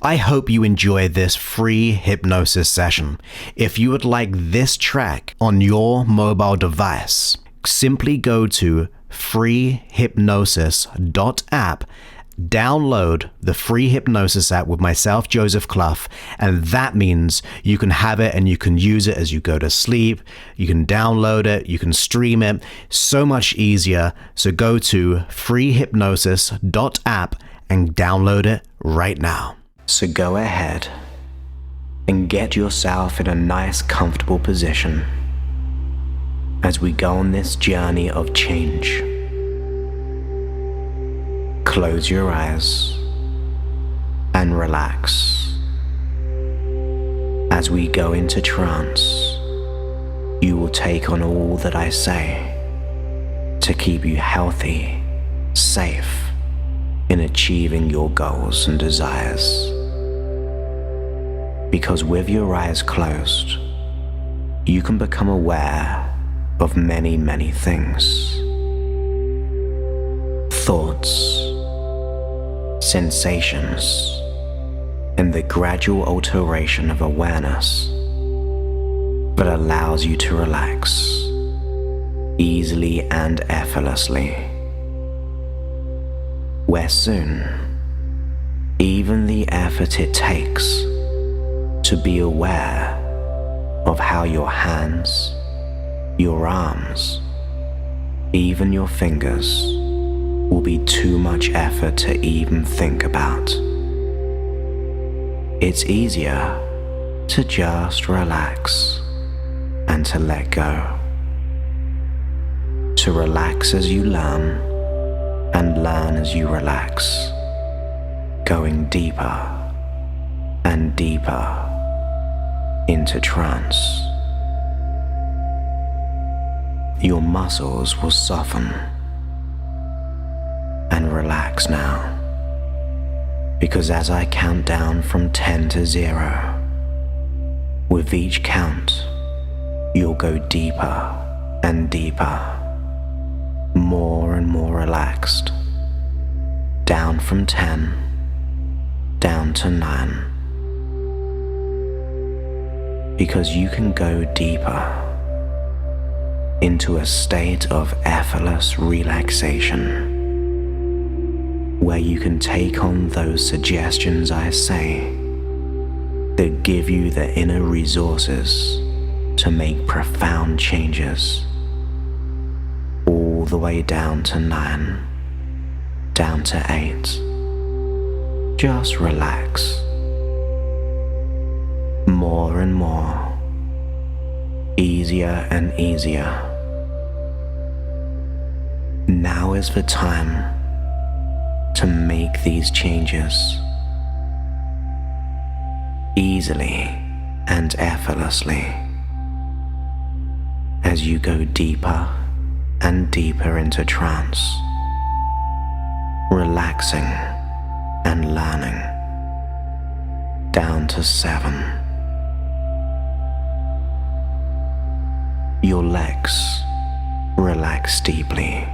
I hope you enjoy this free hypnosis session. If you would like this track on your mobile device, simply go to freehypnosis.app, download the free hypnosis app with myself, Joseph Clough, and that means you can have it and you can use it as you go to sleep. You can download it, you can stream it, so much easier. So go to freehypnosis.app and download it right now. So go ahead and get yourself in a nice, comfortable position as we go on this journey of change. Close your eyes and relax. As we go into trance, you will take on all that I say to keep you healthy, safe in achieving your goals and desires. Because with your eyes closed, you can become aware of many, many things. Thoughts, sensations, and the gradual alteration of awareness that allows you to relax easily and effortlessly. Where soon, even the effort it takes to be aware of how your hands, your arms, even your fingers will be too much effort to even think about. It's easier to just relax and to let go. To relax as you learn and learn as you relax, going deeper and deeper into trance. Your muscles will soften and relax now, because as I count down from 10 to 0, with each count, you'll go deeper and deeper, more and more relaxed, down from 10, down to 9, because you can go deeper into a state of effortless relaxation, where you can take on those suggestions I say that give you the inner resources to make profound changes, all the way down to 9, down to 8. Just relax. More and more, easier and easier. Now is the time to make these changes easily and effortlessly as you go deeper and deeper into trance, relaxing and learning, down to 7. Your legs relax deeply.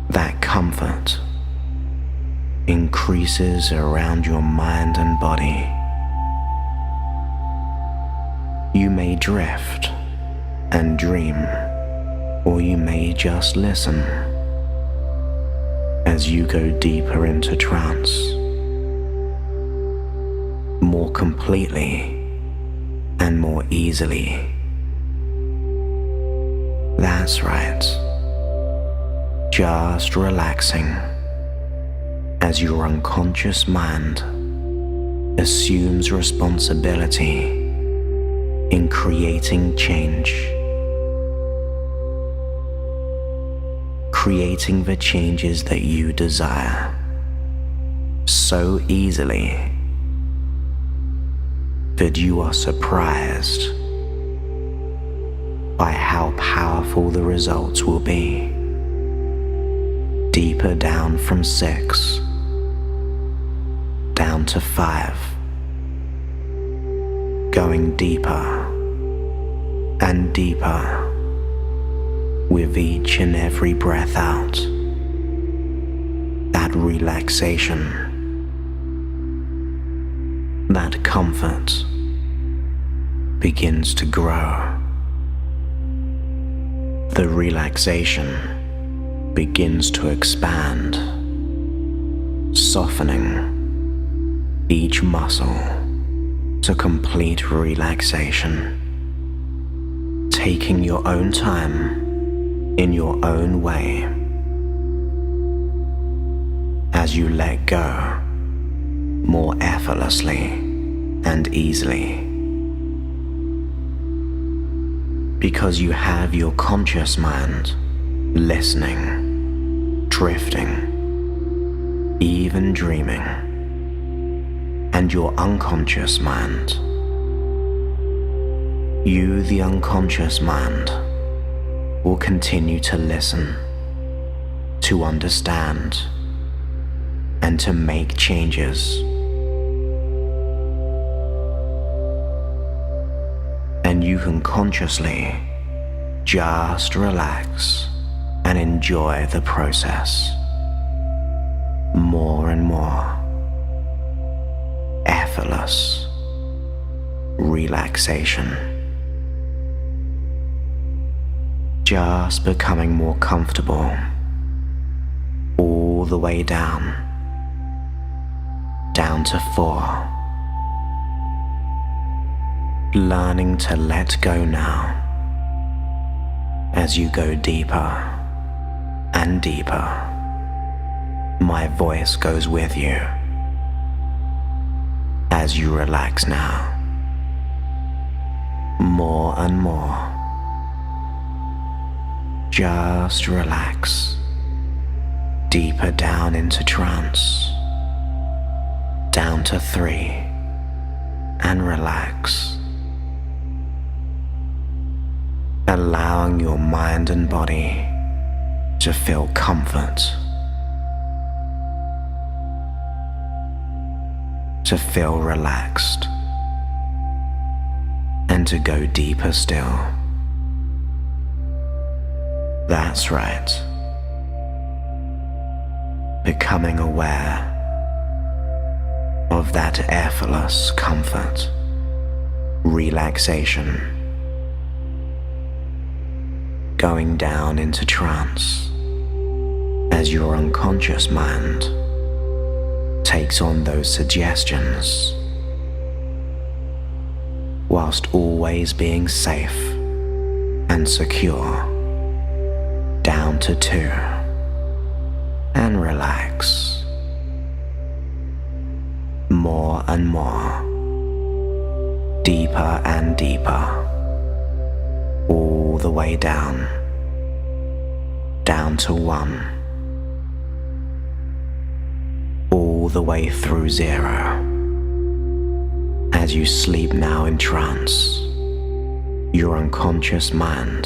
That comfort increases around your mind and body. You may drift and dream, or you may just listen as you go deeper into trance, more completely and more easily. That's right. Just relaxing as your unconscious mind assumes responsibility in creating change, creating the changes that you desire so easily that you are surprised by how powerful the results will be. Deeper down from 6, down to 5, going deeper and deeper with each and every breath out. That relaxation that comfort begins to grow. The relaxation begins to expand, softening each muscle to complete relaxation, taking your own time in your own way as you let go more effortlessly and easily. Because you have your conscious mind listening, drifting, even dreaming, and your unconscious mind. You, the unconscious mind, will continue to listen, to understand, and to make changes. And you can consciously just relax and enjoy the process more and more. Effortless relaxation. Just becoming more comfortable all the way down to 4. Learning to let go now as you go deeper and deeper. My voice goes with you as you relax now, more and more. Just relax deeper down into trance, down to 3, and relax. Allowing your mind and body to feel comfort, to feel relaxed, and to go deeper still. That's right. Becoming aware of that effortless comfort, relaxation, going down into trance as your unconscious mind takes on those suggestions, whilst always being safe and secure, down to 2, and relax. More and more, deeper and deeper, all the way down to 1, all the way through 0. As you sleep now in trance, your unconscious mind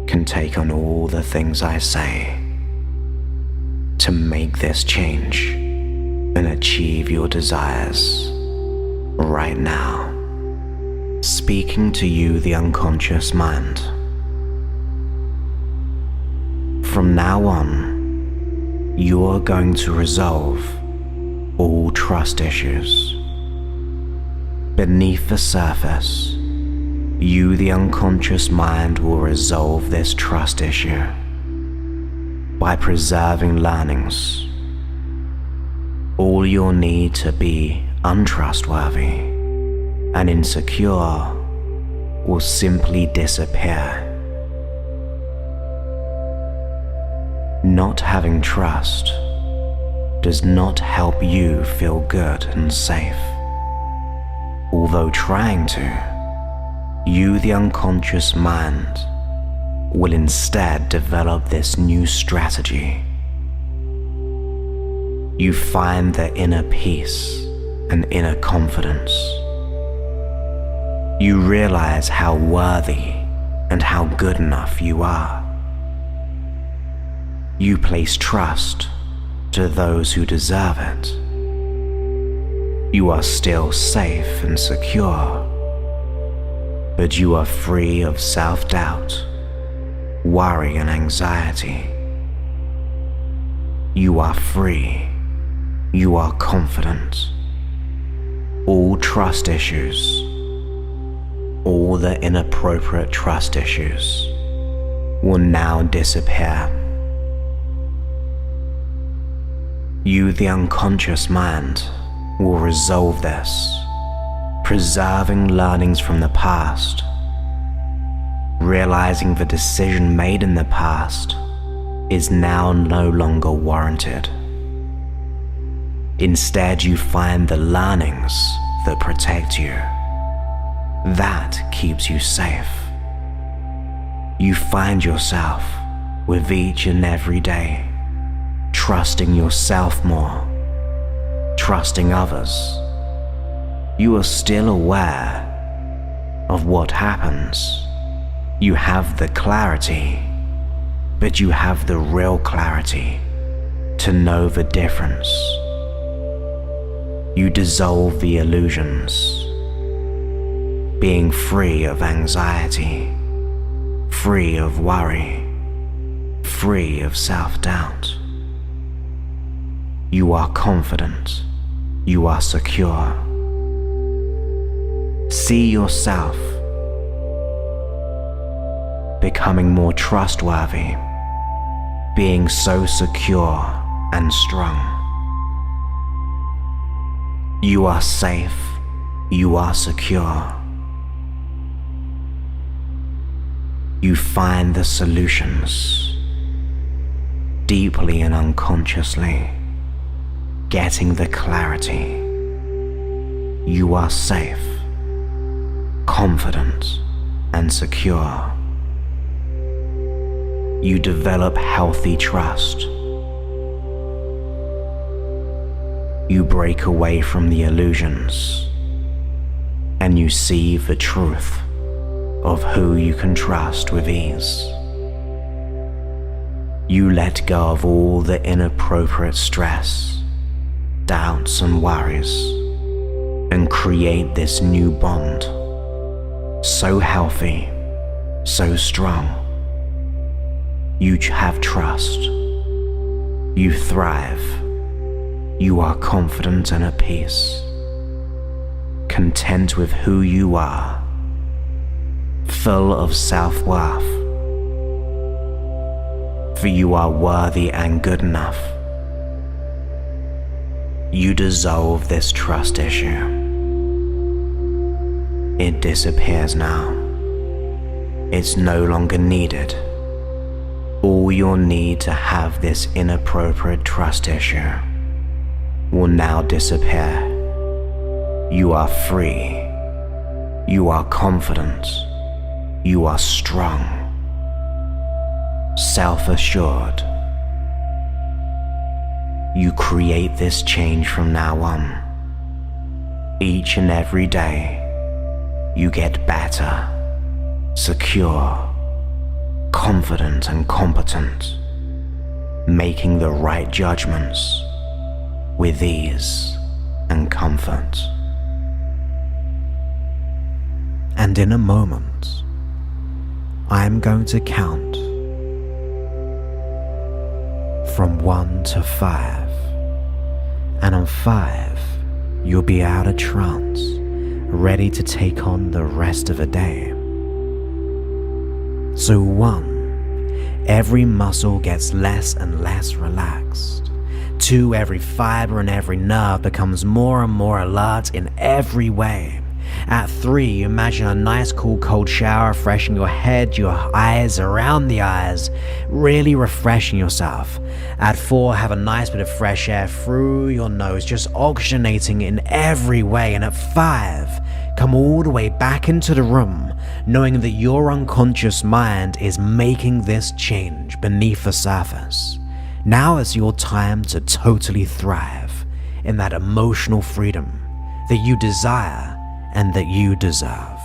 can take on all the things I say to make this change and achieve your desires right now. Speaking to you, the unconscious mind. From now on, you are going to resolve all trust issues. Beneath the surface, you, the unconscious mind, will resolve this trust issue by preserving learnings. All you'll need to be untrustworthy and insecure will simply disappear. Not having trust does not help you feel good and safe. Although trying to, you, the unconscious mind, will instead develop this new strategy. You find the inner peace and inner confidence. You realize how worthy and how good enough you are. You place trust to those who deserve it. You are still safe and secure, but you are free of self-doubt, worry and anxiety. You are free. You are confident. all trust issues, all the inappropriate trust issues will now disappear. You, the unconscious mind, will resolve this, preserving learnings from the past, realizing the decision made in the past is now no longer warranted. Instead, you find the learnings that protect you. That keeps you safe. You find yourself with each and every day trusting yourself more, trusting others. You are still aware of what happens. You have the clarity, but you have the real clarity to know the difference. You dissolve the illusions, being free of anxiety, free of worry, free of self-doubt. You are confident, you are secure. See yourself becoming more trustworthy, being so secure and strong. You are safe, you are secure. You find the solutions deeply and unconsciously, getting the clarity. You are safe, confident, and secure. You develop healthy trust. You break away from the illusions, and you see the truth of who you can trust with ease. You let go of all the inappropriate stress, doubts, and worries, and create this new bond, so healthy, so strong. You have trust. You thrive. You are confident and at peace, content with who you are, full of self-worth. For you are worthy and good enough. You dissolve this trust issue. It disappears now. It's no longer needed. All you'll need to have this inappropriate trust issue will now disappear. You are free. You are confident. You are strong. Self-assured. You create this change from now on. Each and every day, you get better, secure, confident and competent, making the right judgments with ease and comfort. And in a moment, I'm going to count from 1 to 5, and on 5, you'll be out of trance, ready to take on the rest of the day. So 1, every muscle gets less and less relaxed. 2, every fiber and every nerve becomes more and more alert in every way. At 3, imagine a nice cool cold shower refreshing your head, your eyes, around the eyes, really refreshing yourself. At 4, have a nice bit of fresh air through your nose, just oxygenating in every way. And at 5, come all the way back into the room, knowing that your unconscious mind is making this change beneath the surface. Now is your time to totally thrive in that emotional freedom that you desire and that you deserve.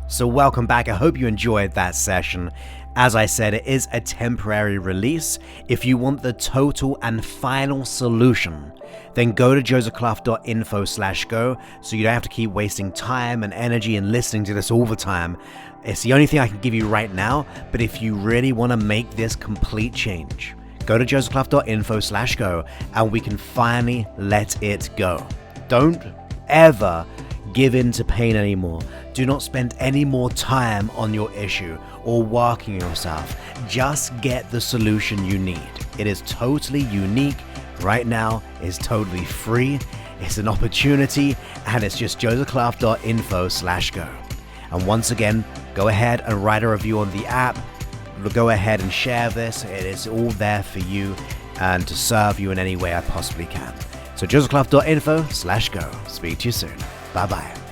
So welcome back. I hope you enjoyed that session. As I said, it is a temporary release. If you want the total and final solution, then go to josephclough.info/go so you don't have to keep wasting time and energy and listening to this all the time. It's the only thing I can give you right now, but if you really want to make this complete change, go to josephclough.info/go and we can finally let it go. Don't ever give in to pain anymore. Do not spend any more time on your issue or working yourself. Just get the solution you need. It is totally unique right now. It's totally free. It's an opportunity, and it's just josephclough.info/go. And once again, go ahead and write a review on the app. Go ahead and share this. It is all there for you and to serve you in any way I possibly can. So josephclough.info/go. Speak to you soon. Bye-bye.